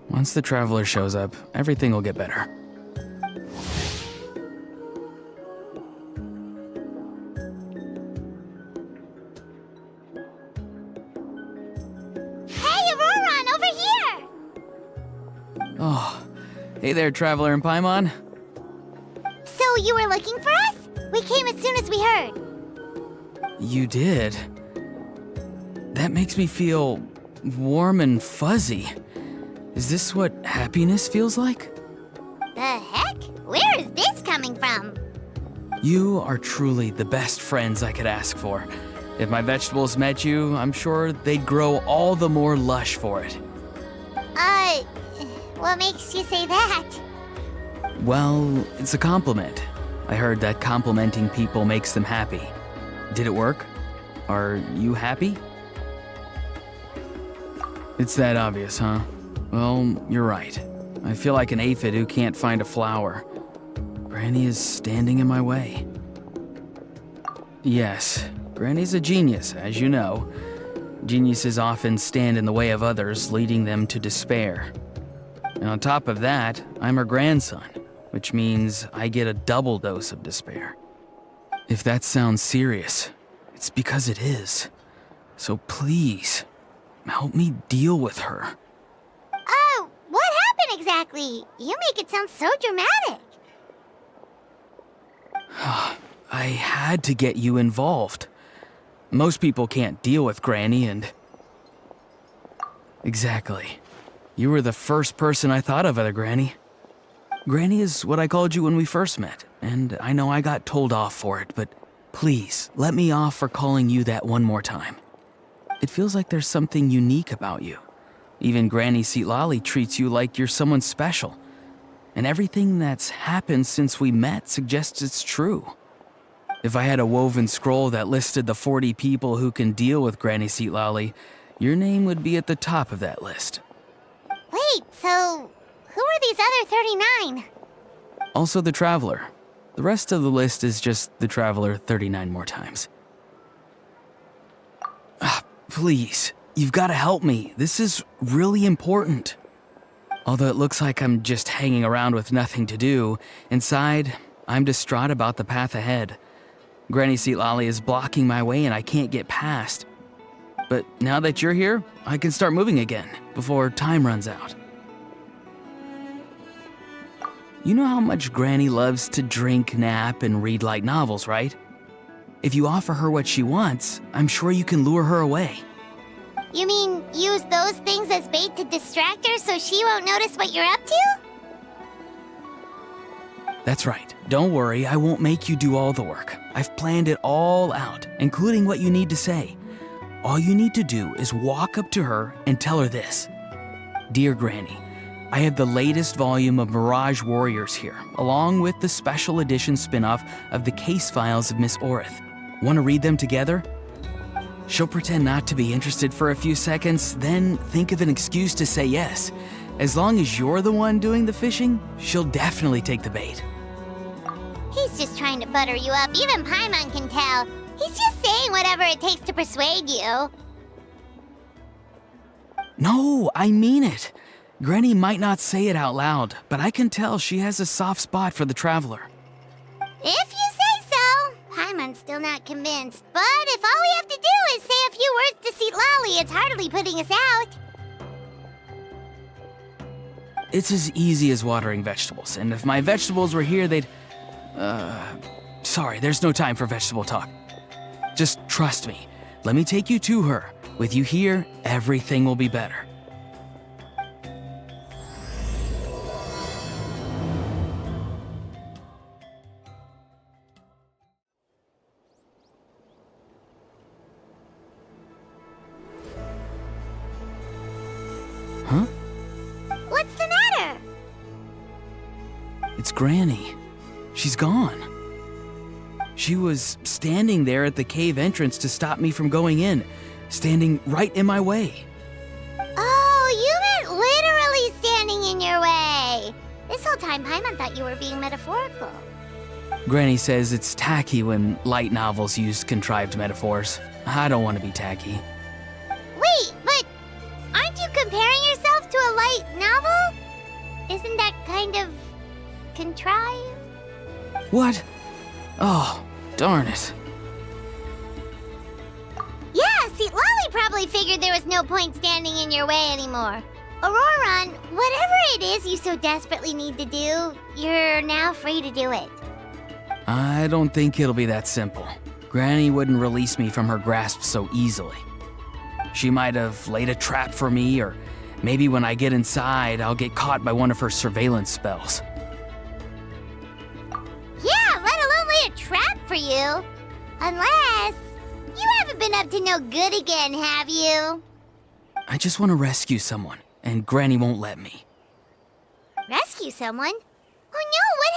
Once the traveler shows up, everything will get better. Hey, Auroran, over here! Oh, hey there, traveler in Paimon. So you were looking for us? We came as soon as we heard. You did? That makes me feel warm and fuzzy. Is this what happiness feels like? The heck? Where is this coming from? You are truly the best friends I could ask for. If my vegetables met you, I'm sure they'd grow all the more lush for it. What makes you say that? Well, it's a compliment. I heard that complimenting people makes them happy. Did it work? Are you happy? It's that obvious, huh? Well, you're right. I feel like an aphid who can't find a flower. Granny is standing in my way. Yes, Granny's a genius, as you know. Geniuses often stand in the way of others, leading them to despair. And on top of that, I'm her grandson, which means I get a double dose of despair. If that sounds serious, it's because it is. So please, help me deal with her. Oh, what happened exactly? You make it sound so dramatic. I had to get you involved. Most people can't deal with Granny and... Exactly. You were the first person I thought of, other Granny. Granny is what I called you when we first met, and I know I got told off for it, but please, let me off for calling you that one more time. It feels like there's something unique about you. Even Granny Seatlali treats you like you're someone special. And everything that's happened since we met suggests it's true. If I had a woven scroll that listed the 40 people who can deal with Granny Seatlali, your name would be at the top of that list. Wait, so who are these other 39? Also the Traveler. The rest of the list is just the Traveler 39 more times. Please, you've got to help me. This is really important. Although it looks like I'm just hanging around with nothing to do, inside, I'm distraught about the path ahead. Granny Seatlali is blocking my way and I can't get past. But now that you're here, I can start moving again, before time runs out. You know how much Granny loves to drink, nap, and read light novels, right? If you offer her what she wants, I'm sure you can lure her away. You mean use those things as bait to distract her so she won't notice what you're up to? That's right. Don't worry, I won't make you do all the work. I've planned it all out, including what you need to say. All you need to do is walk up to her and tell her this. Dear Granny, I have the latest volume of Mirage Warriors here, along with the special edition spin-off of the case files of Miss Orith. Want to read them together? She'll pretend not to be interested for a few seconds, then think of an excuse to say yes. As long as you're the one doing the fishing, she'll definitely take the bait. He's just trying to butter you up. Even Paimon can tell. He's just saying whatever it takes to persuade you. No, I mean it. Granny might not say it out loud, but I can tell she has a soft spot for the Traveler. If you say so. Paimon's still not convinced, but if all we have to do is say a few words to Seatlali, it's hardly putting us out. It's as easy as watering vegetables, and if my vegetables were here, they'd... Sorry, there's no time for vegetable talk. Just trust me. Let me take you to her. With you here, everything will be better. Huh? What's the matter? It's Granny. She's gone. She was standing there at the cave entrance to stop me from going in, standing right in my way. Oh, you meant literally standing in your way. This whole time, Paimon thought you were being metaphorical. Granny says it's tacky when light novels use contrived metaphors. I don't want to be tacky. Wait, but aren't you comparing yourself to a light novel? Isn't that kind of contrived? What? Oh, darn it. Yeah, see, Lolly probably figured there was no point standing in your way anymore. Auroron, whatever it is you so desperately need to do, you're now free to do it. I don't think it'll be that simple. Granny wouldn't release me from her grasp so easily. She might have laid a trap for me, or maybe when I get inside, I'll get caught by one of her surveillance spells. Yeah, let alone lay a trap for you. Unless... you haven't been up to no good again, have you? I just want to rescue someone, and Granny won't let me. Rescue someone? Oh no, what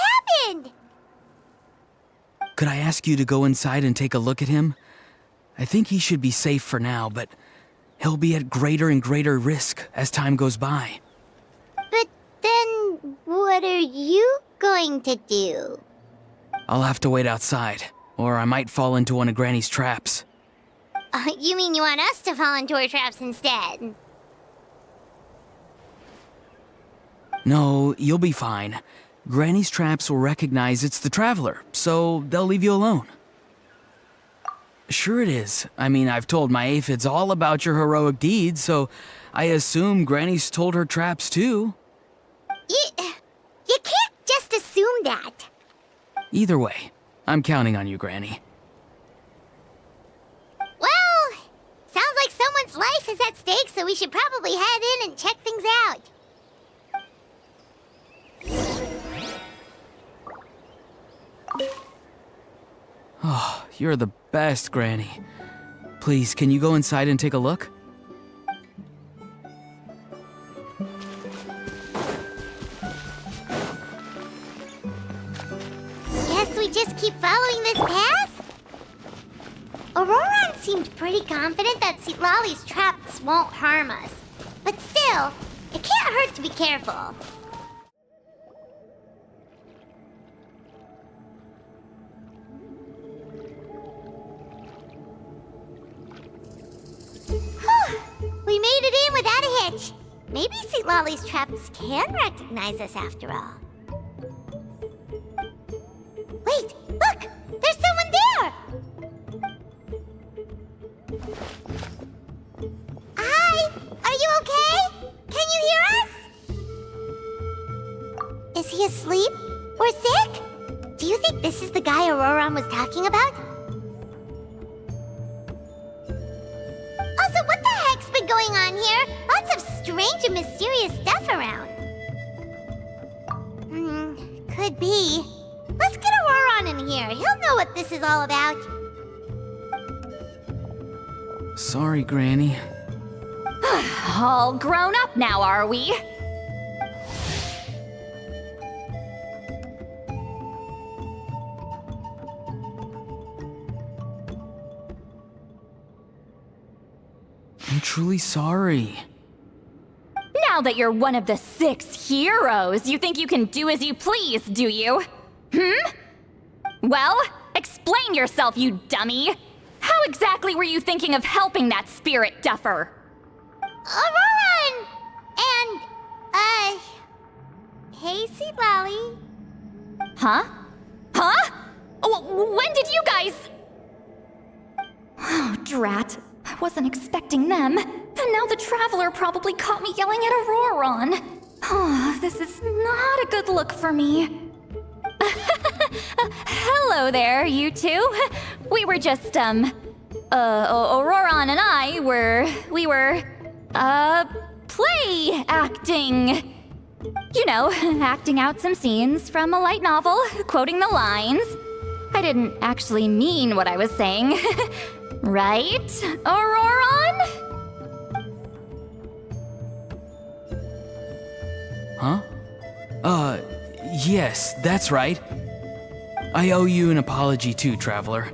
happened? Could I ask you to go inside and take a look at him? I think he should be safe for now, but he'll be at greater and greater risk as time goes by. But then, what are you going to do? I'll have to wait outside, or I might fall into one of Granny's traps. You mean you want us to fall into her traps instead? No, you'll be fine. Granny's traps will recognize it's the Traveler, so they'll leave you alone. Sure it is. I mean, I've told my aphids all about your heroic deeds, so I assume Granny's told her traps too. You can't just assume that. Either way, I'm counting on you, Granny. Well, sounds like someone's life is at stake, so we should probably head in and check things out. Oh, you're the best, Granny. Please, can you go inside and take a look? Guess we just keep following this path? Auroron seemed pretty confident that Lolly's traps won't harm us. But still, it can't hurt to be careful. We made it in without a hitch. Maybe St. Lolly's traps can recognize us after all. Wait, look! There's someone there! Hi! Are you okay? Can you hear us? Is he asleep? Or sick? Do you think this is the guy Auroron was talking about? Also, what the heck's been going on here? Lots of strange and mysterious stuff around. Could be. Let's get Auroron in here. He'll know what this is all about. Sorry, Granny. All grown up now, are we? I'm truly sorry. Now that you're one of the 6 heroes, you think you can do as you please, do you? Well, explain yourself, you dummy! How exactly were you thinking of helping that spirit duffer? Auroron! And, hey, St. Lolly. Huh? When did you guys... Oh, drat. I wasn't expecting them. And now the Traveler probably caught me yelling at Auroron. Oh, this is not a good look for me. Hello there, you two. We were just, Auroron and I we were play acting. You know, acting out some scenes from a light novel, quoting the lines. I didn't actually mean what I was saying. Right, Auroron? Huh? Yes, that's right. I owe you an apology too, Traveler.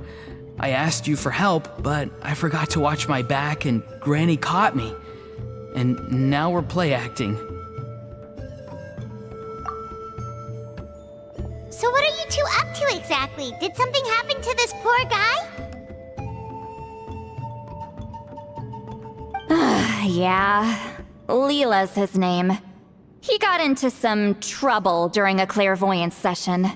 I asked you for help, but I forgot to watch my back and Granny caught me. And now we're play acting. So what are you two up to exactly? Did something happen to this poor guy? Yeah, Leela's his name. He got into some trouble during a clairvoyance session.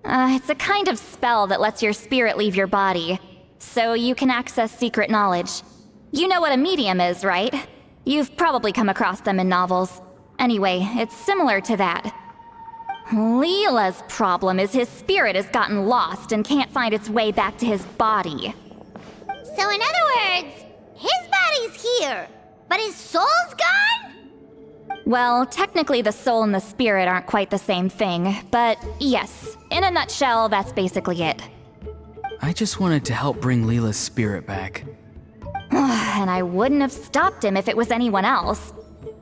It's a kind of spell that lets your spirit leave your body, so you can access secret knowledge. You know what a medium is, right? You've probably come across them in novels. Anyway, it's similar to that. Leela's problem is his spirit has gotten lost and can't find its way back to his body. So in other words, his body's here, but his soul's gone? Well, technically the soul and the spirit aren't quite the same thing, but yes, in a nutshell, that's basically it. I just wanted to help bring Leela's spirit back. And I wouldn't have stopped him if it was anyone else.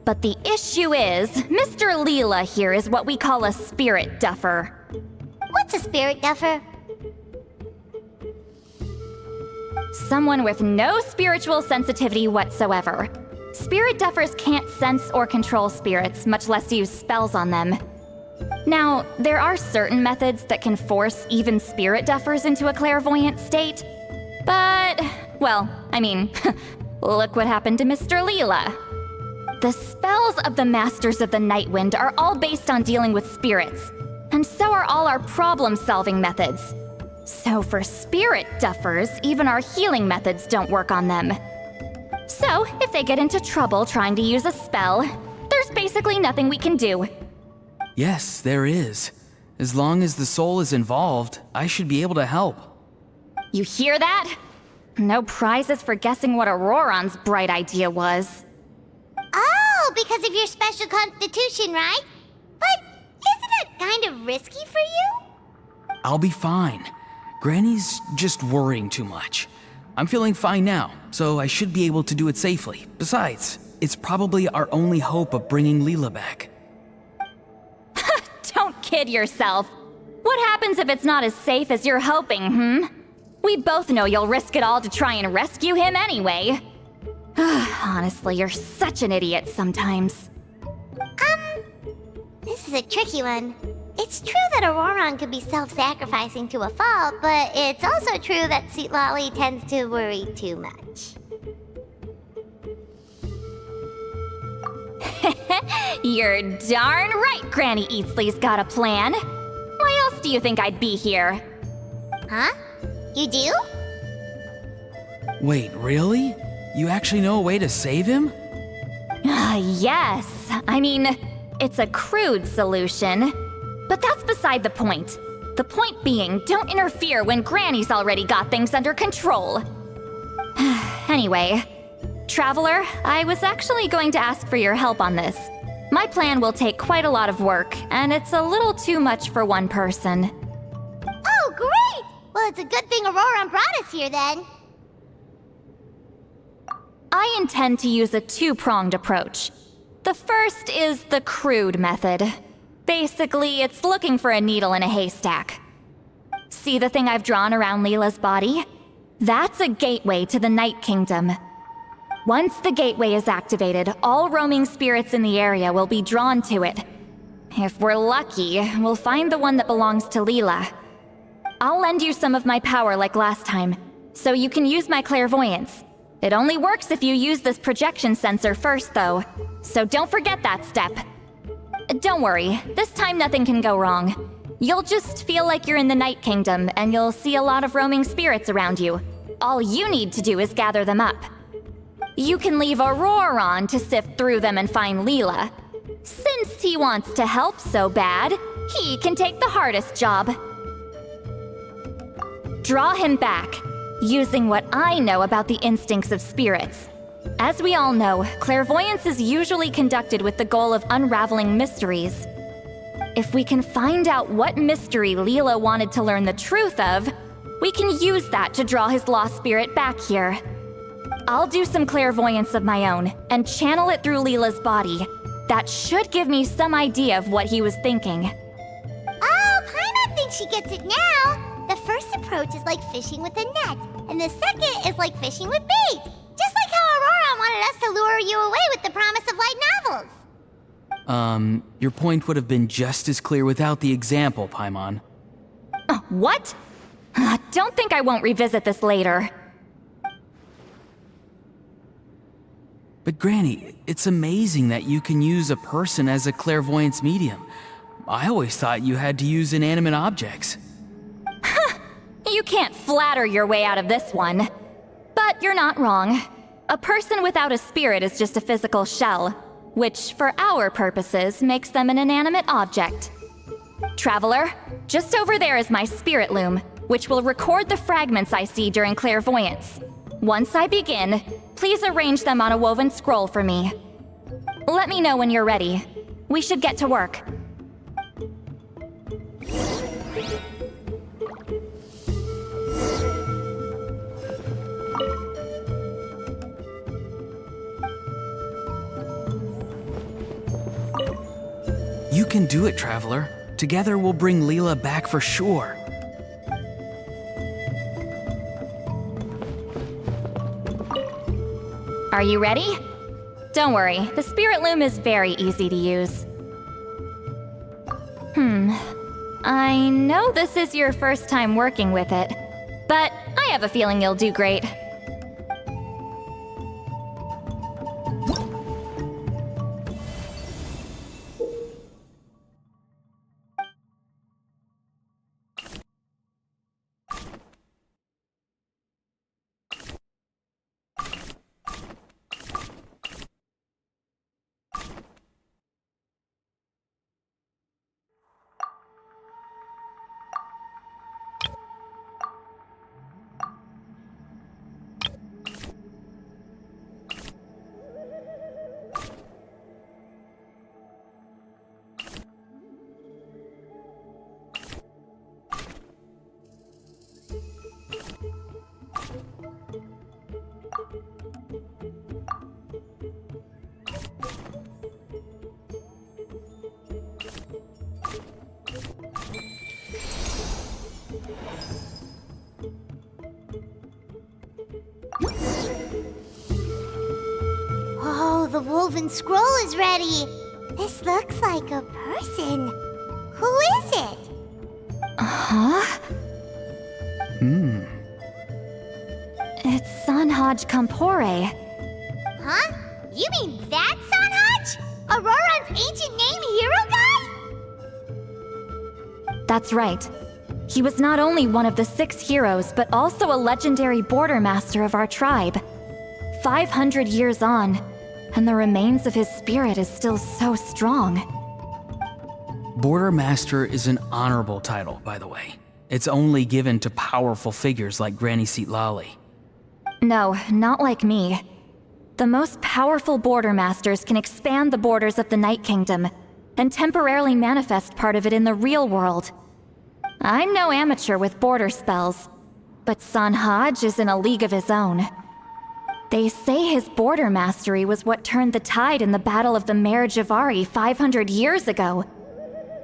But the issue is, Mr. Leela here is what we call a spirit duffer. What's a spirit duffer? Someone with no spiritual sensitivity whatsoever. Spirit duffers can't sense or control spirits, much less use spells on them. Now, there are certain methods that can force even spirit duffers into a clairvoyant state. But, well, I mean, look what happened to Mr. Leela. The spells of the Masters of the Nightwind are all based on dealing with spirits, and so are all our problem-solving methods. So for spirit duffers, even our healing methods don't work on them. So, if they get into trouble trying to use a spell, there's basically nothing we can do. Yes, there is. As long as the soul is involved, I should be able to help. You hear that? No prizes for guessing what Auroron's bright idea was. Oh, because of your special constitution, right? But isn't it kind of risky for you? I'll be fine. Granny's just worrying too much. I'm feeling fine now, so I should be able to do it safely. Besides, it's probably our only hope of bringing Leela back. Don't kid yourself. What happens if it's not as safe as you're hoping, We both know you'll risk it all to try and rescue him anyway. Honestly, you're such an idiot sometimes. This is a tricky one. It's true that Auroron could be self-sacrificing to a fault, but it's also true that Sweet Lolly tends to worry too much. You're darn right Granny Eatsley's got a plan. Why else do you think I'd be here? Huh? You do? Wait, really? You actually know a way to save him? Yes. I mean, it's a crude solution. But that's beside the point. The point being, don't interfere when Granny's already got things under control. Anyway, Traveler, I was actually going to ask for your help on this. My plan will take quite a lot of work, and it's a little too much for one person. Oh, great! Well, it's a good thing Auroron brought us here then. I intend to use a two-pronged approach. The first is the crude method. Basically, it's looking for a needle in a haystack. See the thing I've drawn around Leela's body? That's a gateway to the Night Kingdom. Once the gateway is activated, all roaming spirits in the area will be drawn to it. If we're lucky, we'll find the one that belongs to Leela. I'll lend you some of my power like last time, so you can use my clairvoyance. It only works if you use this projection sensor first, though, so don't forget that step. Don't worry, this time nothing can go wrong. You'll just feel like you're in the Night Kingdom, and you'll see a lot of roaming spirits around you. All you need to do is gather them up. You can leave Auroron to sift through them and find Leela. Since he wants to help so bad, he can take the hardest job. Draw him back, using what I know about the instincts of spirits. As we all know, clairvoyance is usually conducted with the goal of unraveling mysteries. If we can find out what mystery Leela wanted to learn the truth of, we can use that to draw his lost spirit back here. I'll do some clairvoyance of my own and channel it through Leela's body. That should give me some idea of what he was thinking. Oh, Paimon thinks she gets it now. The first approach is like fishing with a net, and the second is like fishing with bait. Just like how Auroron wanted us to lure you away with the promise of light novels. Your point would have been just as clear without the example, Paimon. What? Don't think I won't revisit this later. But Granny, it's amazing that you can use a person as a clairvoyance medium. I always thought you had to use inanimate objects. You can't flatter your way out of this one. But you're not wrong. A person without a spirit is just a physical shell, which, for our purposes, makes them an inanimate object. Traveler, just over there is my spirit loom, which will record the fragments I see during clairvoyance. Once I begin, please arrange them on a woven scroll for me. Let me know when you're ready. We should get to work. You can do it, Traveler. Together we'll bring Leela back for sure. Are you ready? Don't worry, the spirit loom is very easy to use. I know this is your first time working with it, but I have a feeling you'll do great. Oh, the woven scroll is ready. This looks like a person. Who is it? Huh? It's Sanhaj Kampore. Huh? You mean that Sanhaj? Auroran's ancient name hero guy? That's right. He was not only one of the 6 heroes, but also a legendary border master of our tribe. 500 years on, and the remains of his spirit is still so strong. Border Master is an honorable title, by the way. It's only given to powerful figures like Granny Citlali. No, not like me. The most powerful border masters can expand the borders of the Night Kingdom and temporarily manifest part of it in the real world. I'm no amateur with border spells, but Sanhaj is in a league of his own. They say his border mastery was what turned the tide in the Battle of the Mare Jivari 500 years ago.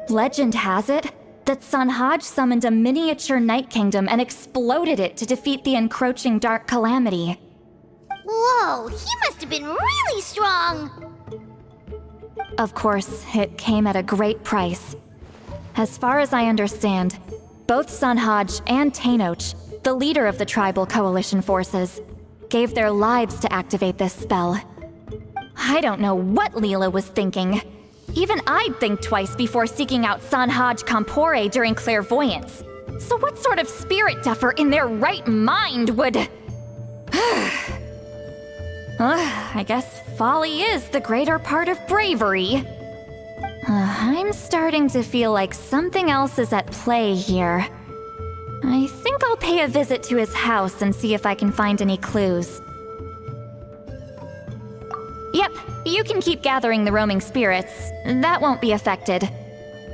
Legend has it that Sanhaj summoned a miniature Night Kingdom and exploded it to defeat the encroaching Dark Calamity. Whoa, he must have been really strong. Of course, it came at a great price. As far as I understand, both Sanhaj and Tenoch, the leader of the tribal coalition forces, gave their lives to activate this spell. I don't know what Leela was thinking. Even I'd think twice before seeking out Sanhaj Kampore during clairvoyance. So what sort of spirit duffer in their right mind would... I guess folly is the greater part of bravery. I'm starting to feel like something else is at play here. I think I'll pay a visit to his house and see if I can find any clues. Yep, you can keep gathering the roaming spirits. That won't be affected.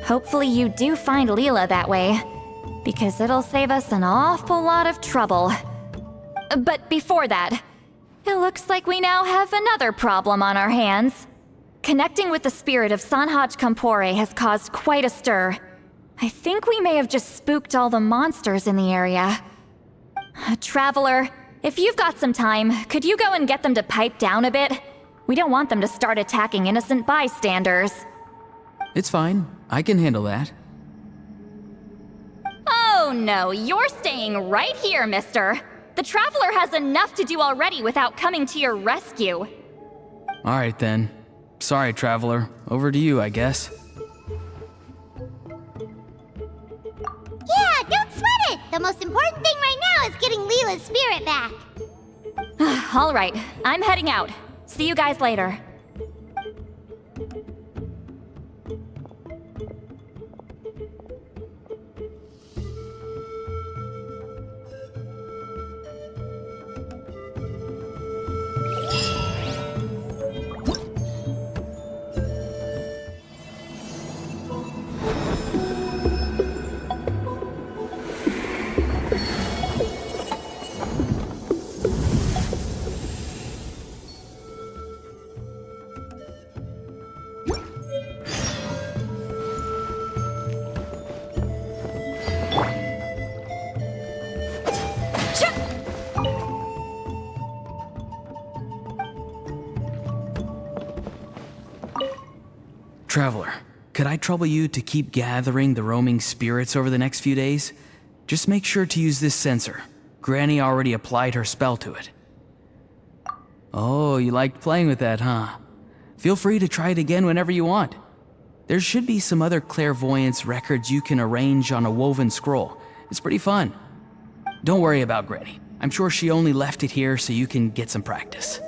Hopefully you do find Leela that way, because it'll save us an awful lot of trouble. But before that, it looks like we now have another problem on our hands. Connecting with the spirit of Sanhaj Kampore has caused quite a stir. I think we may have just spooked all the monsters in the area. Traveler, if you've got some time, could you go and get them to pipe down a bit? We don't want them to start attacking innocent bystanders. It's fine. I can handle that. Oh no, you're staying right here, mister. The Traveler has enough to do already without coming to your rescue. Alright then. Sorry, traveler. Over to you, I guess. Yeah, don't sweat it! The most important thing right now is getting Leela's spirit back. All right, I'm heading out. See you guys later. Traveler, could I trouble you to keep gathering the roaming spirits over the next few days? Just make sure to use this sensor. Granny already applied her spell to it. Oh, you liked playing with that, huh? Feel free to try it again whenever you want. There should be some other clairvoyance records you can arrange on a woven scroll. It's pretty fun. Don't worry about Granny. I'm sure she only left it here so you can get some practice.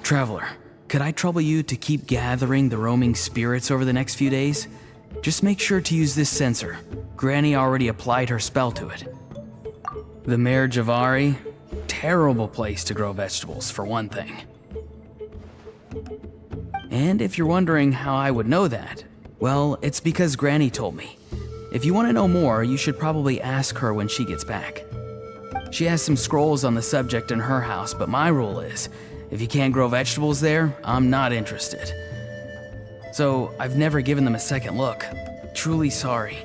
Traveler, could I trouble you to keep gathering the roaming spirits over the next few days? Just make sure to use this sensor. Granny already applied her spell to it. The Mare Jivari? Terrible place to grow vegetables, for one thing. And if you're wondering how I would know that, well, it's because Granny told me. If you want to know more, you should probably ask her when she gets back. She has some scrolls on the subject in her house, but my rule is, if you can't grow vegetables there, I'm not interested. So I've never given them a second look. Truly sorry.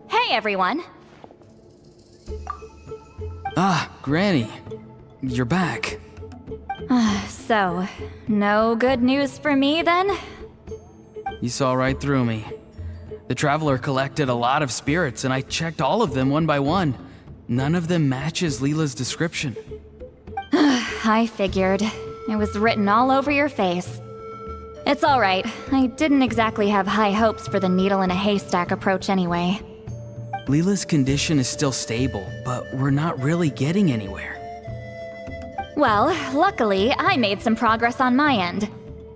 Hey, everyone. Ah, Granny. You're back. So, no good news for me then? You saw right through me. The traveler collected a lot of spirits, and I checked all of them one by one. None of them matches Leela's description. I figured. It was written all over your face. It's all right. I didn't exactly have high hopes for the needle in a haystack approach anyway. Leela's condition is still stable, but we're not really getting anywhere. Well, luckily, I made some progress on my end.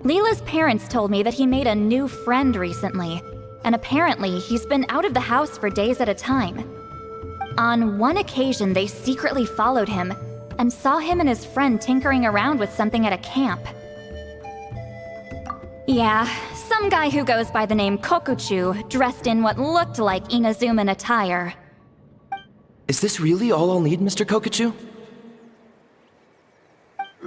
Leela's parents told me that he made a new friend recently, and apparently he's been out of the house for days at a time. On one occasion, they secretly followed him and saw him and his friend tinkering around with something at a camp. Yeah, some guy who goes by the name Kokuchu, dressed in what looked like Inazuman attire. Is this really all I'll need, Mr. Kokuchu?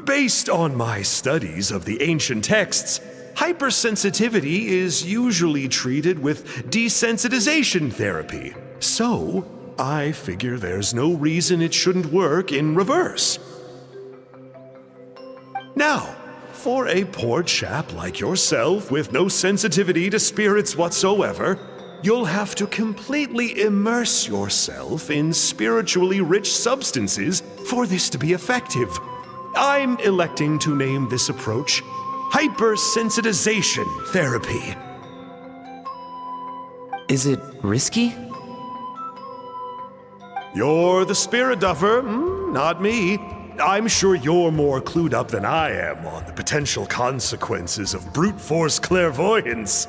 Based on my studies of the ancient texts, hypersensitivity is usually treated with desensitization therapy. So, I figure there's no reason it shouldn't work in reverse. Now, for a poor chap like yourself with no sensitivity to spirits whatsoever, you'll have to completely immerse yourself in spiritually rich substances for this to be effective. I'm electing to name this approach hypersensitization therapy. Is it risky? You're the spirit duffer, not me. I'm sure you're more clued up than I am on the potential consequences of brute force clairvoyance.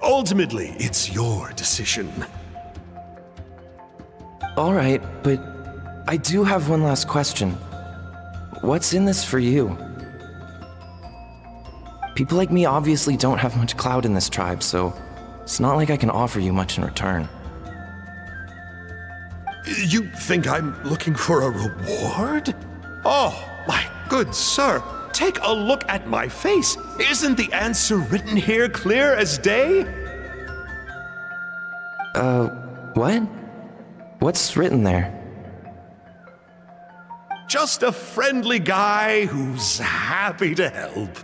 Ultimately, it's your decision. All right, but I do have one last question. What's in this for you? People like me obviously don't have much clout in this tribe, so it's not like I can offer you much in return. You think I'm looking for a reward? Oh, my good sir, take a look at my face. Isn't the answer written here clear as day? What? What's written there? Just a friendly guy who's happy to help.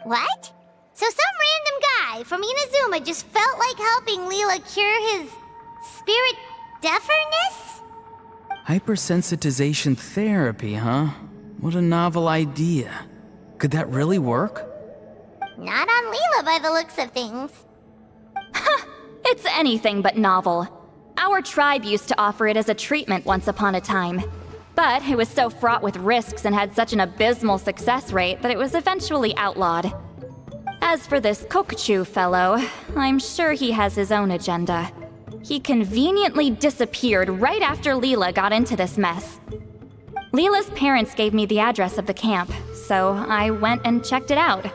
What? So some random guy from Inazuma just felt like helping Leela cure his spirit deafness? Hypersensitization therapy, huh? What a novel idea. Could that really work? Not on Leela by the looks of things. It's anything but novel. Our tribe used to offer it as a treatment once upon a time. But it was so fraught with risks and had such an abysmal success rate that it was eventually outlawed. As for this Kokuchu fellow, I'm sure he has his own agenda. He conveniently disappeared right after Leela got into this mess. Leela's parents gave me the address of the camp, so I went and checked it out.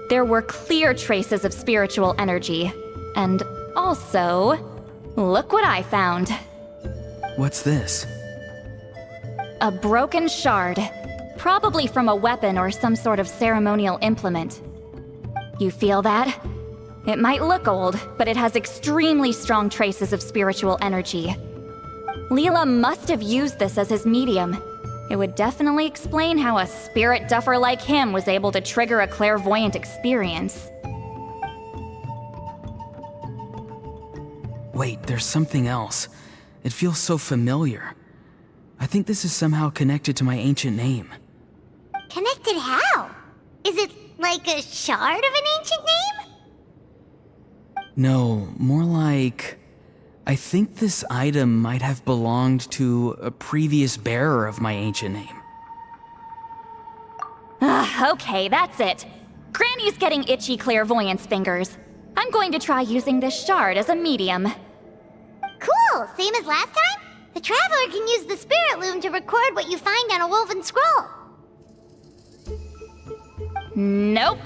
There were clear traces of spiritual energy. And also, look what I found. What's this? A broken shard, probably from a weapon or some sort of ceremonial implement. You feel that? It might look old, but it has extremely strong traces of spiritual energy. Leela must have used this as his medium. It would definitely explain how a spirit duffer like him was able to trigger a clairvoyant experience. Wait, there's something else. It feels so familiar. I think this is somehow connected to my ancient name. Connected how? Is it like a shard of an ancient name? No, more like... I think this item might have belonged to a previous bearer of my ancient name. Okay, that's it. Granny's getting itchy clairvoyance fingers. I'm going to try using this shard as a medium. Cool, same as last time? The Traveler can use the Spirit Loom to record what you find on a woven scroll. Nope.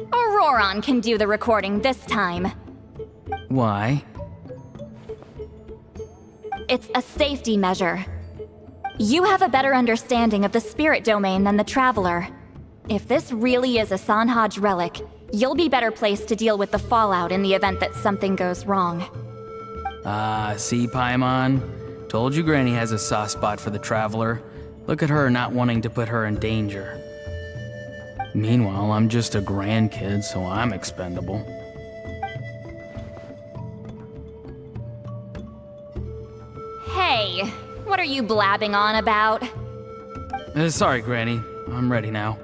Auroron can do the recording this time. Why? It's a safety measure. You have a better understanding of the spirit domain than the Traveler. If this really is a Sanhaj relic, you'll be better placed to deal with the fallout in the event that something goes wrong. See, Paimon? Told you Granny has a soft spot for the Traveler. Look at her not wanting to put her in danger. Meanwhile, I'm just a grandkid, so I'm expendable. Hey, what are you blabbing on about? Sorry, Granny. I'm ready now.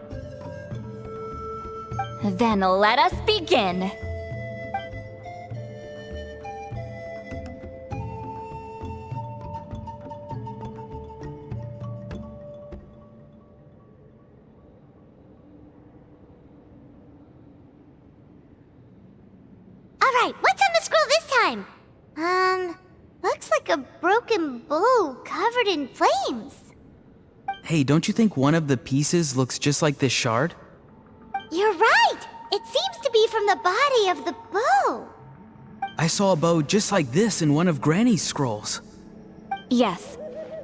Then let us begin. Alright, what's on the scroll this time? Looks like a broken bow covered in flames. Hey, don't you think one of the pieces looks just like this shard? You're right! It seems to be from the body of the bow. I saw a bow just like this in one of Granny's scrolls. Yes,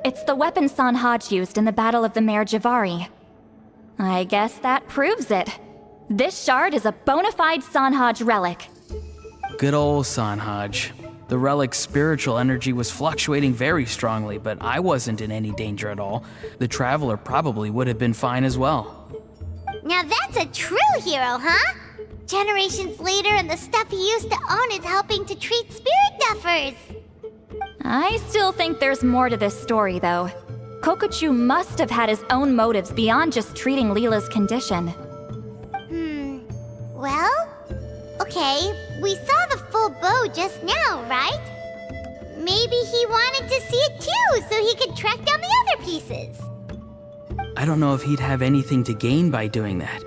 it's the weapon Sanhaj used in the Battle of the Mare Jivari. I guess that proves it. This shard is a bona fide Sanhaj relic. Good old Sanhaj. The relic's spiritual energy was fluctuating very strongly, but I wasn't in any danger at all. The Traveler probably would have been fine as well. Now that's a true hero, huh? Generations later and the stuff he used to own is helping to treat spirit duffers. I still think there's more to this story, though. Kokuchu must have had his own motives beyond just treating Leela's condition. Well, okay, we saw the full bow just now, right? Maybe he wanted to see it too, so he could track down the other pieces. I don't know if he'd have anything to gain by doing that.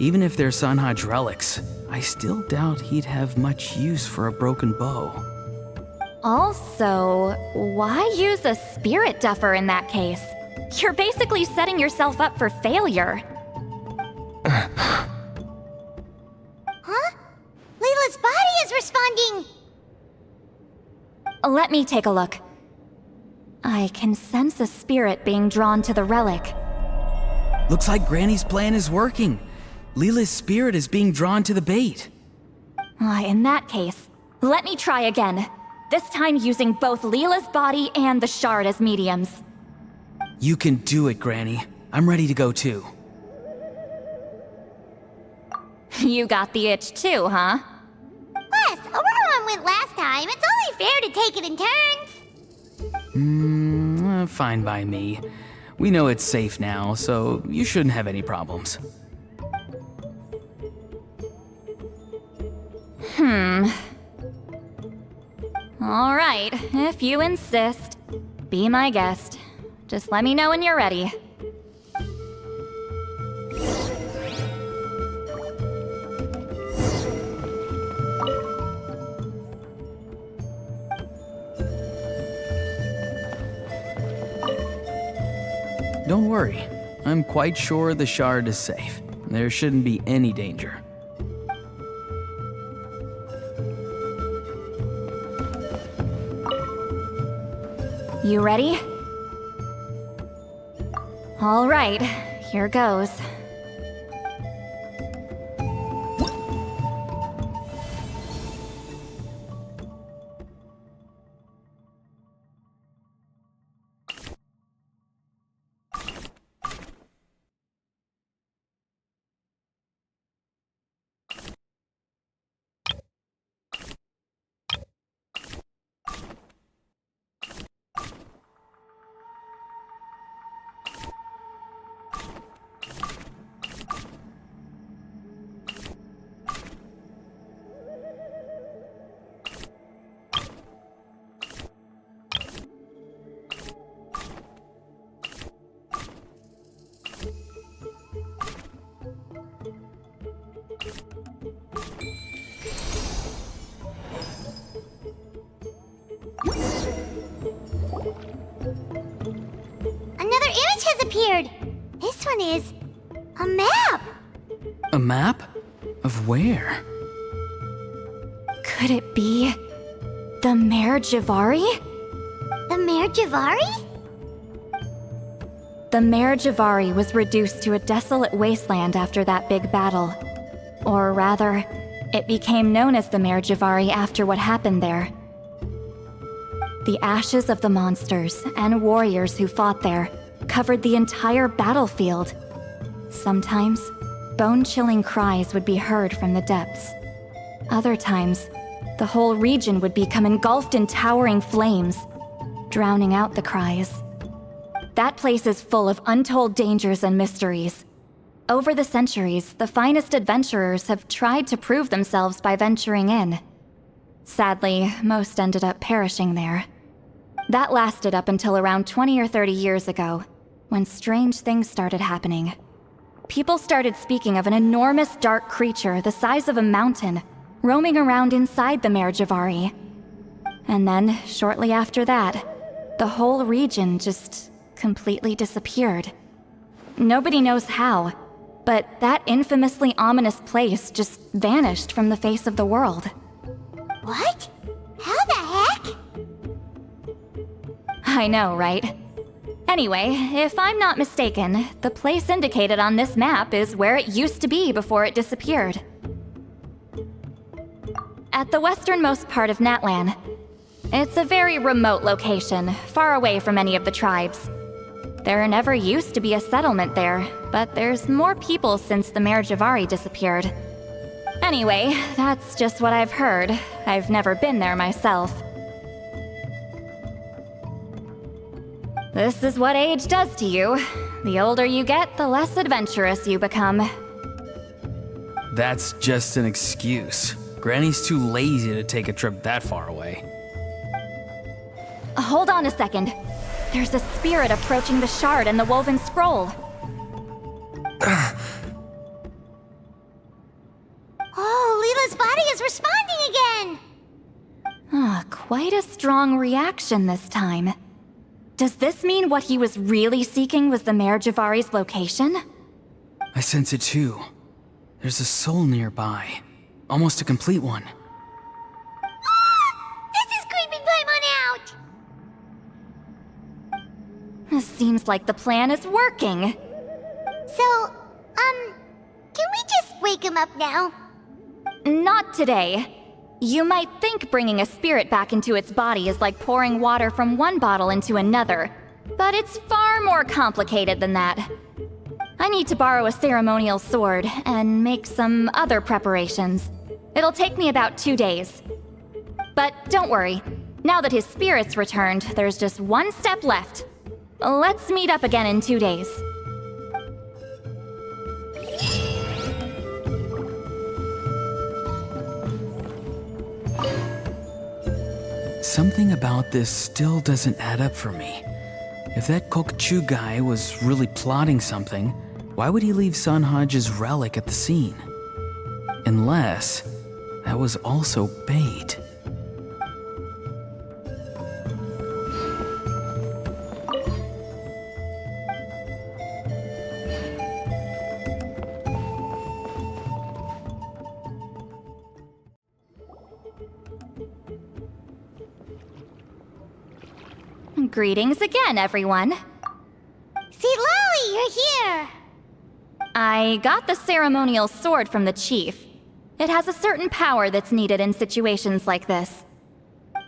Even if they're Sanhaj relics, I still doubt he'd have much use for a broken bow. Also, why use a spirit duffer in that case? You're basically setting yourself up for failure. Huh? Layla's body is responding! Let me take a look. I can sense a spirit being drawn to the relic. Looks like Granny's plan is working. Leela's spirit is being drawn to the bait. In that case, let me try again. This time using both Leela's body and the shard as mediums. You can do it, Granny. I'm ready to go too. You got the itch too, huh? Plus, Aurora went last time. It's only fair to take it in turns. Fine by me. We know it's safe now, so you shouldn't have any problems. All right, if you insist. Be my guest. Just let me know when you're ready. Don't worry. I'm quite sure the shard is safe. There shouldn't be any danger. You ready? All right, here goes. Another image has appeared. This one is a map. A map? Of where? Could it be the Mare Jivari? The Mare Jivari? The Mare Jivari was reduced to a desolate wasteland after that big battle. Or rather, it became known as the Mare Jivari after what happened there. The ashes of the monsters and warriors who fought there covered the entire battlefield. Sometimes, bone-chilling cries would be heard from the depths. Other times, the whole region would become engulfed in towering flames, drowning out the cries. That place is full of untold dangers and mysteries. Over the centuries, the finest adventurers have tried to prove themselves by venturing in. Sadly, most ended up perishing there. That lasted up until around 20 or 30 years ago, when strange things started happening. People started speaking of an enormous dark creature the size of a mountain, roaming around inside the Mare Jivari. And then, shortly after that, the whole region just completely disappeared. Nobody knows how, but that infamously ominous place just vanished from the face of the world. What? How the heck? I know, right? Anyway, if I'm not mistaken, the place indicated on this map is where it used to be before it disappeared. At the westernmost part of Natlan. It's a very remote location, far away from any of the tribes. There never used to be a settlement there, but there's more people since the Mare Jivari disappeared. Anyway, that's just what I've heard. I've never been there myself. This is what age does to you. The older you get, the less adventurous you become. That's just an excuse. Granny's too lazy to take a trip that far away. Hold on a second. There's a spirit approaching the shard and the woven scroll. Oh, Leela's body is responding again! Quite a strong reaction this time. Does this mean what he was really seeking was the Mare Jivari's location? I sense it too. There's a soul nearby. Almost a complete one. This is creeping Paimon out! Seems like the plan is working. So So, can we just wake him up now? Not today. You might think bringing a spirit back into its body is like pouring water from one bottle into another, but it's far more complicated than that. I need to borrow a ceremonial sword and make some other preparations. It'll take me about 2 days. But don't worry, now that his spirit's returned, there's just one step left. Let's meet up again in 2 days. Something about this still doesn't add up for me. If that Kokuchu guy was really plotting something, why would he leave Sanhaji's relic at the scene? Unless that was also bait. Greetings again, everyone. Lolly, you're here! I got the ceremonial sword from the chief. It has a certain power that's needed in situations like this.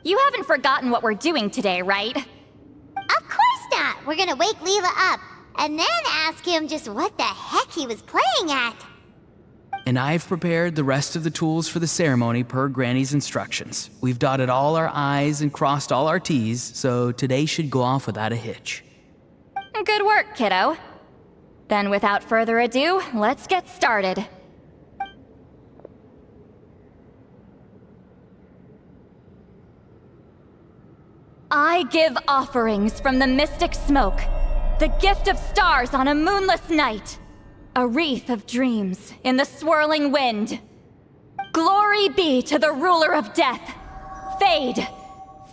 You haven't forgotten what we're doing today, right? Of course not! We're gonna wake Leela up, and then ask him just what the heck he was playing at. And I've prepared the rest of the tools for the ceremony per Granny's instructions. We've dotted all our I's and crossed all our T's, so today should go off without a hitch. Good work, kiddo. Then without further ado, let's get started. I give offerings from the mystic smoke, the gift of stars on a moonless night. A wreath of dreams in the swirling wind. Glory be to the ruler of death. Fade,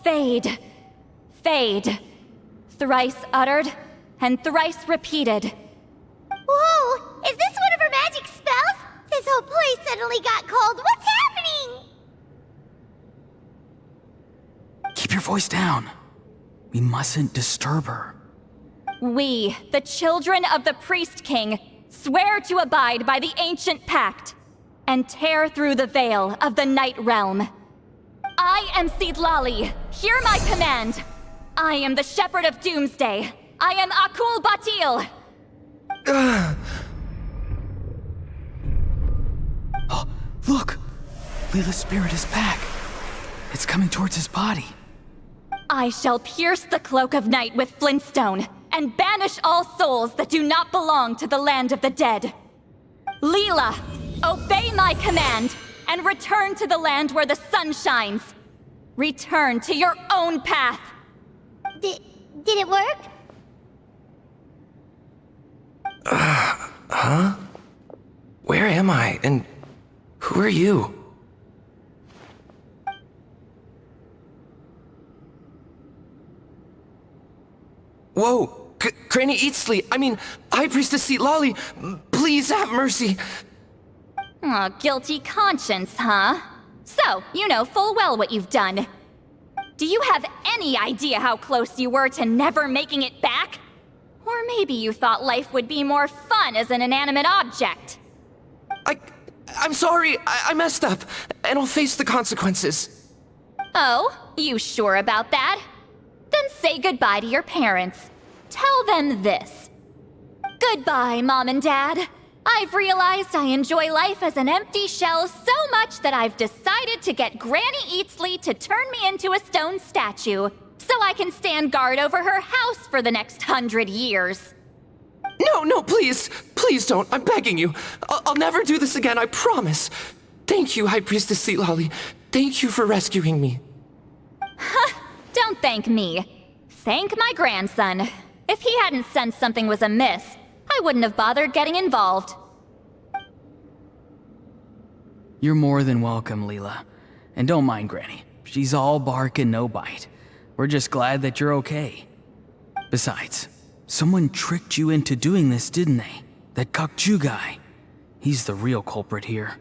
fade, fade. Thrice uttered and thrice repeated. Whoa! Is this one of her magic spells? This whole place suddenly got cold. What's happening? Keep your voice down. We mustn't disturb her. We, the children of the Priest King, swear to abide by the ancient pact and tear through the veil of the Night Realm. I am Lolly. Hear my command. I am the Shepherd of Doomsday. I am Akul Batil. Oh, look! Leela's spirit is back. It's coming towards his body. I shall pierce the cloak of night with flintstone and banish all souls that do not belong to the land of the dead. Leela, obey my command and return to the land where the sun shines. Return to your own path. Did it work? Huh? Where am I? And who are you? Whoa! Granny Eatsley, High Priestess Lolly, please have mercy. Oh, guilty conscience, huh? So, you know full well what you've done. Do you have any idea how close you were to never making it back? Or maybe you thought life would be more fun as an inanimate object. I'm sorry, I messed up, and I'll face the consequences. Oh, you sure about that? Then say goodbye to your parents. Tell them this. Goodbye, Mom and Dad. I've realized I enjoy life as an empty shell so much that I've decided to get Granny Eatsley to turn me into a stone statue, so I can stand guard over her house for the next 100 years. No, please. Please don't. I'm begging you. I'll never do this again, I promise. Thank you, High Priestess Lolly. Thank you for rescuing me. Don't thank me. Thank my grandson. If he hadn't sensed something was amiss, I wouldn't have bothered getting involved. You're more than welcome, Leela. And don't mind Granny. She's all bark and no bite. We're just glad that you're okay. Besides, someone tricked you into doing this, didn't they? That Kokuchu guy. He's the real culprit here.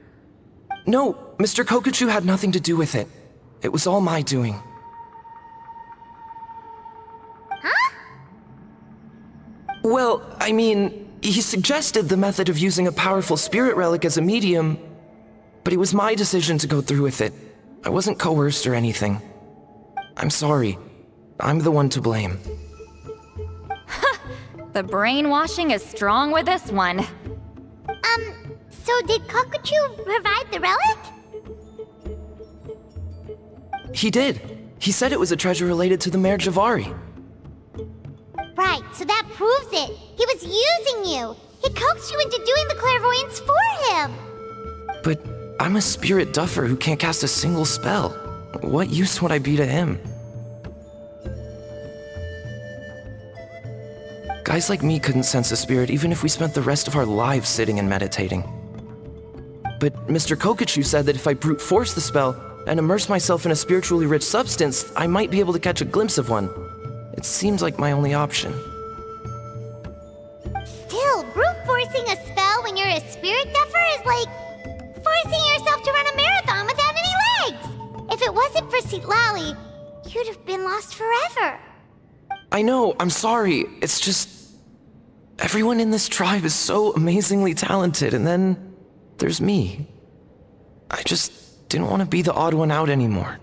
No, Mr. Kokuchu had nothing to do with it. It was all my doing. Well, He suggested the method of using a powerful spirit relic as a medium, but it was my decision to go through with it. I wasn't coerced or anything. I'm sorry. I'm the one to blame. The brainwashing is strong with this one. So did Kokuchu provide the relic? He did. He said it was a treasure related to the Mare Jivari. Right, so that proves it. He was using you. He coaxed you into doing the clairvoyance for him. But I'm a spirit duffer who can't cast a single spell. What use would I be to him? Guys like me couldn't sense a spirit even if we spent the rest of our lives sitting and meditating. But Mr. Kokuchu said that if I brute force the spell and immerse myself in a spiritually rich substance, I might be able to catch a glimpse of one. It seems like my only option. Still, brute forcing a spell when you're a spirit duffer is like forcing yourself to run a marathon without any legs. If it wasn't for Citlali, you'd have been lost forever. I know, I'm sorry. It's just... everyone in this tribe is so amazingly talented, and then there's me. I just didn't want to be the odd one out anymore.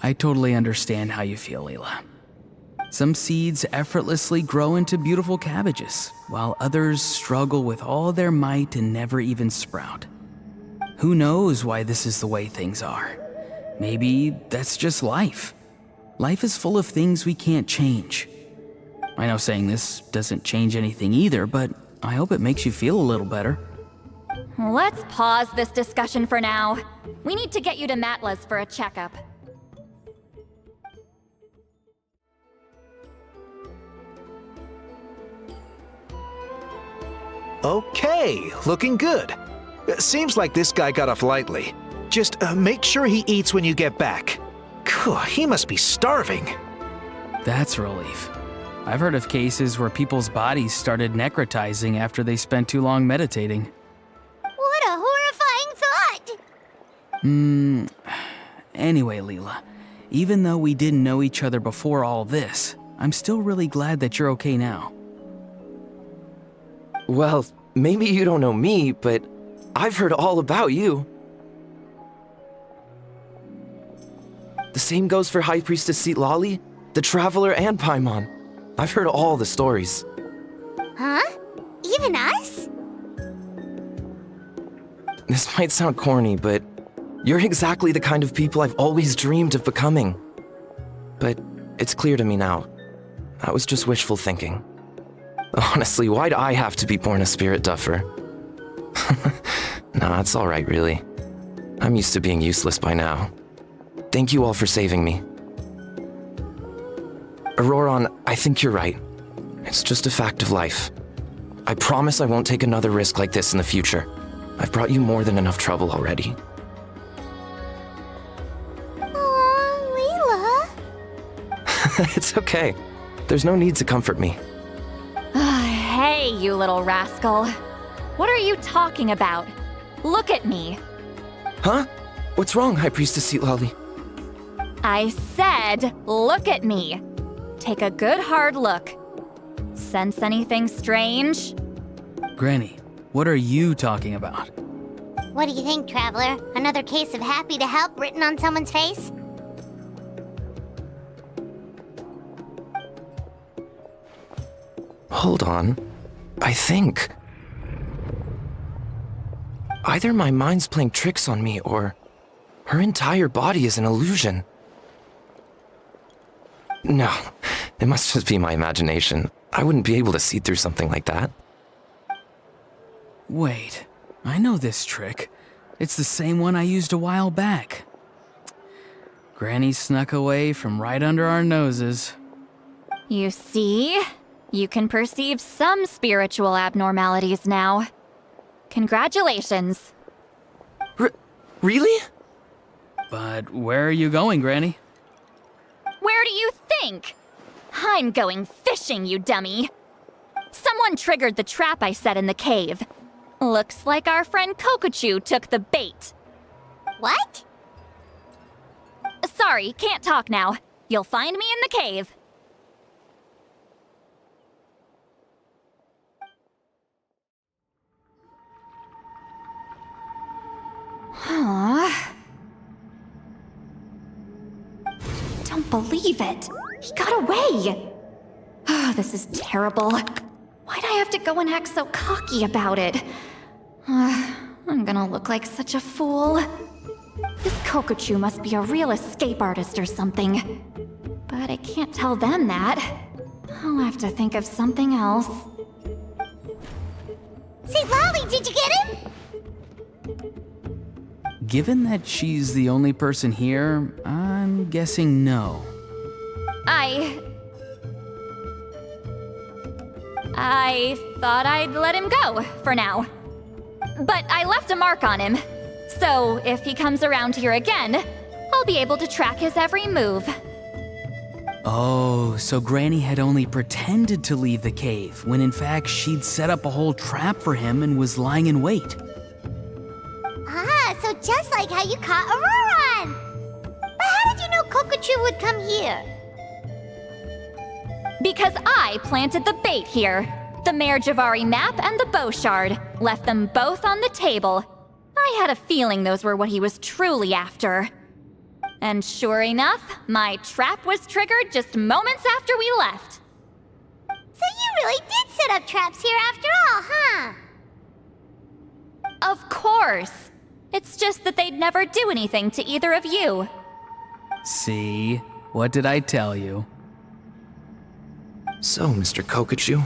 I totally understand how you feel, Leela. Some seeds effortlessly grow into beautiful cabbages, while others struggle with all their might and never even sprout. Who knows why this is the way things are? Maybe that's just life. Life is full of things we can't change. I know saying this doesn't change anything either, but I hope it makes you feel a little better. Let's pause this discussion for now. We need to get you to Matla's for a checkup. Okay, looking good. Seems like this guy got off lightly. Just make sure he eats when you get back. Phew, he must be starving. That's a relief. I've heard of cases where people's bodies started necrotizing after they spent too long meditating. What a horrifying thought! Anyway, Leela, even though we didn't know each other before all this, I'm still really glad that you're okay now. Well, maybe you don't know me, but I've heard all about you. The same goes for High Priestess Citlali, the Traveler, and Paimon. I've heard all the stories. Huh? Even us? This might sound corny, but you're exactly the kind of people I've always dreamed of becoming. But it's clear to me now. That was just wishful thinking. Honestly, why'd I have to be born a spirit duffer? Nah, it's alright, really. I'm used to being useless by now. Thank you all for saving me. Auroron, I think you're right. It's just a fact of life. I promise I won't take another risk like this in the future. I've brought you more than enough trouble already. Aw, Leela. It's okay. There's no need to comfort me. Hey, you little rascal. What are you talking about? Look at me. Huh? What's wrong, High Priestess Citlali? I said, look at me. Take a good hard look. Sense anything strange? Granny, what are you talking about? What do you think, Traveler? Another case of happy to help written on someone's face? Hold on. I think... either my mind's playing tricks on me, or her entire body is an illusion. No, it must just be my imagination. I wouldn't be able to see through something like that. Wait, I know this trick. It's the same one I used a while back. Granny snuck away from right under our noses. You see? You can perceive some spiritual abnormalities now. Congratulations. Really? But where are you going, Granny? Where do you think? I'm going fishing, you dummy. Someone triggered the trap I set in the cave. Looks like our friend Kokuchu took the bait. What? Sorry, can't talk now. You'll find me in the cave. believe it. He got away. Oh, this is terrible. Why'd I have to go and act so cocky about it? I'm gonna look like such a fool. This Kokochu must be a real escape artist or something. But I can't tell them that. I'll have to think of something else. St. Lolly, did you get him? Given that she's the only person here, I'm guessing no. I thought I'd let him go, for now. But I left a mark on him. So if he comes around here again, I'll be able to track his every move. Oh, so Granny had only pretended to leave the cave, when in fact she'd set up a whole trap for him and was lying in wait. Ah, so just like how you caught Auroran! But how did you know Kokochu would come here? Because I planted the bait here. The Mare Jivari map and the bow shard. Left them both on the table. I had a feeling those were what he was truly after. And sure enough, my trap was triggered just moments after we left. So you really did set up traps here after all, huh? Of course. It's just that they'd never do anything to either of you. See? What did I tell you? So, Mr. Kokochu,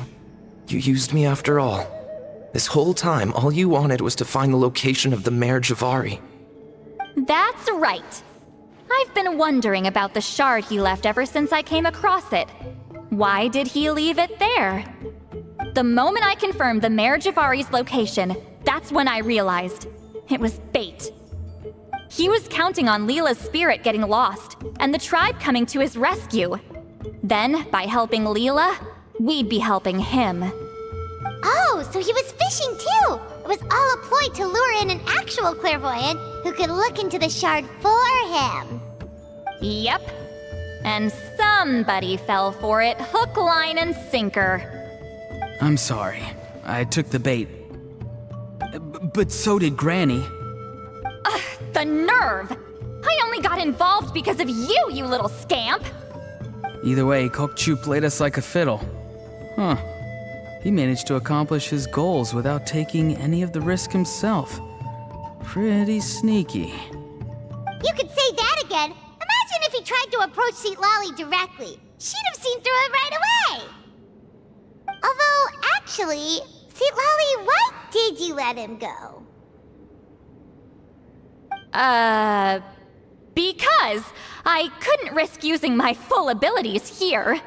you used me after all. This whole time, all you wanted was to find the location of the Mare Jivari. That's right. I've been wondering about the shard he left ever since I came across it. Why did he leave it there? The moment I confirmed the Mare Jivari's location, that's when I realized it was bait. He was counting on Leela's spirit getting lost, and the tribe coming to his rescue. Then, by helping Leela, we'd be helping him. Oh, so he was fishing too! It was all a ploy to lure in an actual clairvoyant who could look into the shard for him. Yep. And somebody fell for it, hook, line, and sinker. I'm sorry. I took the bait. But so did Granny. Ugh, the nerve! I only got involved because of you, you little scamp! Either way, Kokchu played us like a fiddle. Huh. He managed to accomplish his goals without taking any of the risk himself. Pretty sneaky. You could say that again. Imagine if he tried to approach St. Lolly directly. She'd have seen through it right away. Although, actually, St. Lolly, why did you let him go? Because I couldn't risk using my full abilities here.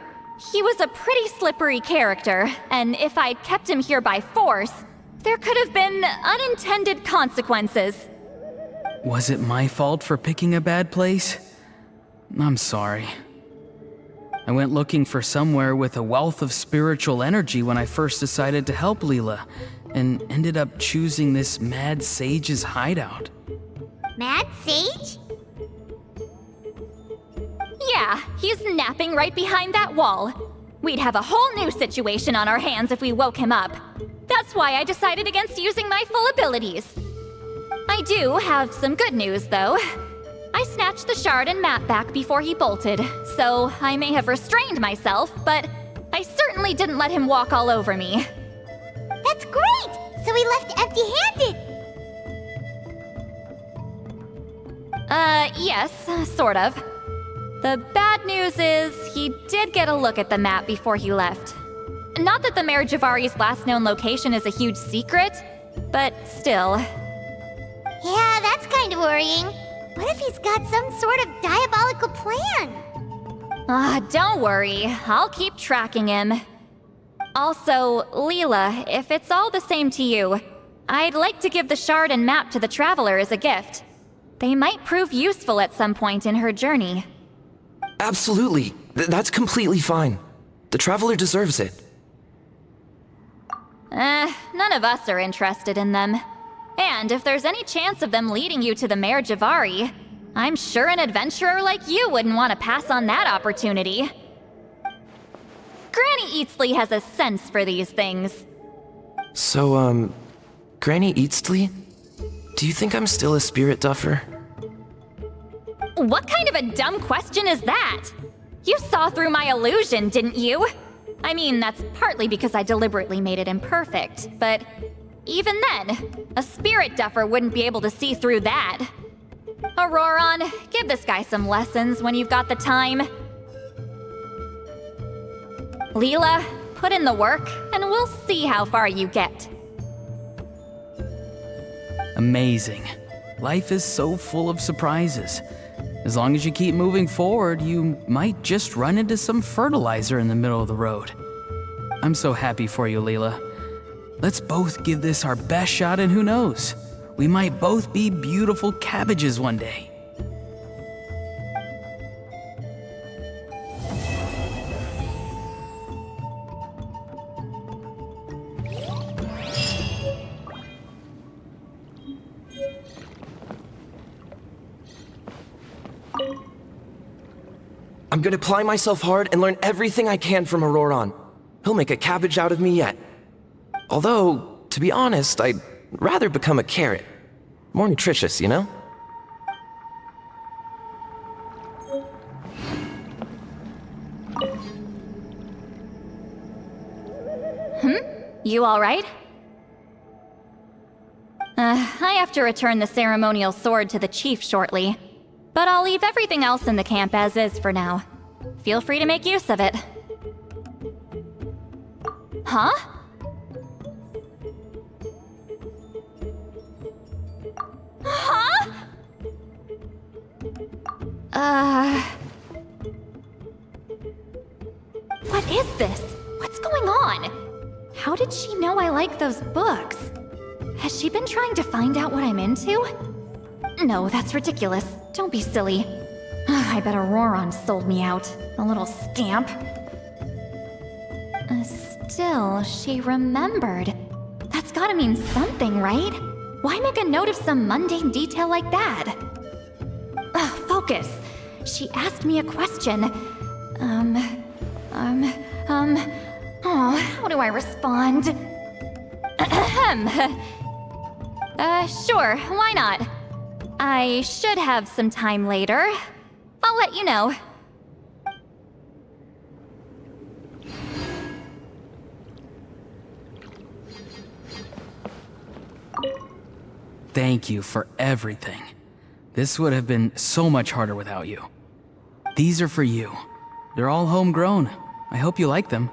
He was a pretty slippery character, and if I'd kept him here by force, there could have been unintended consequences. Was it my fault for picking a bad place? I'm sorry. I went looking for somewhere with a wealth of spiritual energy when I first decided to help Leela, and ended up choosing this mad sage's hideout. Mad Sage? Yeah, he's napping right behind that wall. We'd have a whole new situation on our hands if we woke him up. That's why I decided against using my full abilities. I do have some good news, though. I snatched the shard and map back before he bolted, so I may have restrained myself, but I certainly didn't let him walk all over me. That's great! So he left empty-handed! Yes, sort of. The bad news is, he did get a look at the map before he left. Not that the Mare Jivari's last known location is a huge secret, but still. Yeah, that's kind of worrying. What if he's got some sort of diabolical plan? Don't worry, I'll keep tracking him. Also, Leela, if it's all the same to you, I'd like to give the shard and map to the Traveler as a gift. They might prove useful at some point in her journey. Absolutely. That's completely fine. The Traveler deserves it. None of us are interested in them. And if there's any chance of them leading you to the Mare Jivari, I'm sure an adventurer like you wouldn't want to pass on that opportunity. Granny Eatsley has a sense for these things. So, Granny Eatsley? Do you think I'm still a spirit duffer? What kind of a dumb question is that? You saw through my illusion, didn't you? I mean, that's partly because I deliberately made it imperfect, but even then, a spirit duffer wouldn't be able to see through that. Auroron, give this guy some lessons when you've got the time. Leela, put in the work, and we'll see how far you get. Amazing. Life is so full of surprises. As long as you keep moving forward, you might just run into some fertilizer in the middle of the road. I'm so happy for you, Leela. Let's both give this our best shot, and who knows? We might both be beautiful cabbages one day. I'm gonna apply myself hard and learn everything I can from Auroron. He'll make a cabbage out of me yet. Although, to be honest, I'd rather become a carrot. More nutritious, you know? You alright? I have to return the ceremonial sword to the chief shortly. But I'll leave everything else in the camp as is for now. Feel free to make use of it. Huh? Huh? What is this? What's going on? How did she know I like those books? Has she been trying to find out what I'm into? No, that's ridiculous. Don't be silly. I bet Auroron sold me out. A little scamp. Still, she remembered. That's gotta mean something, right? Why make a note of some mundane detail like that? Focus. She asked me a question. How do I respond? Sure, why not? I should have some time later. I'll let you know. Thank you for everything. This would have been so much harder without you. These are for you. They're all homegrown. I hope you like them.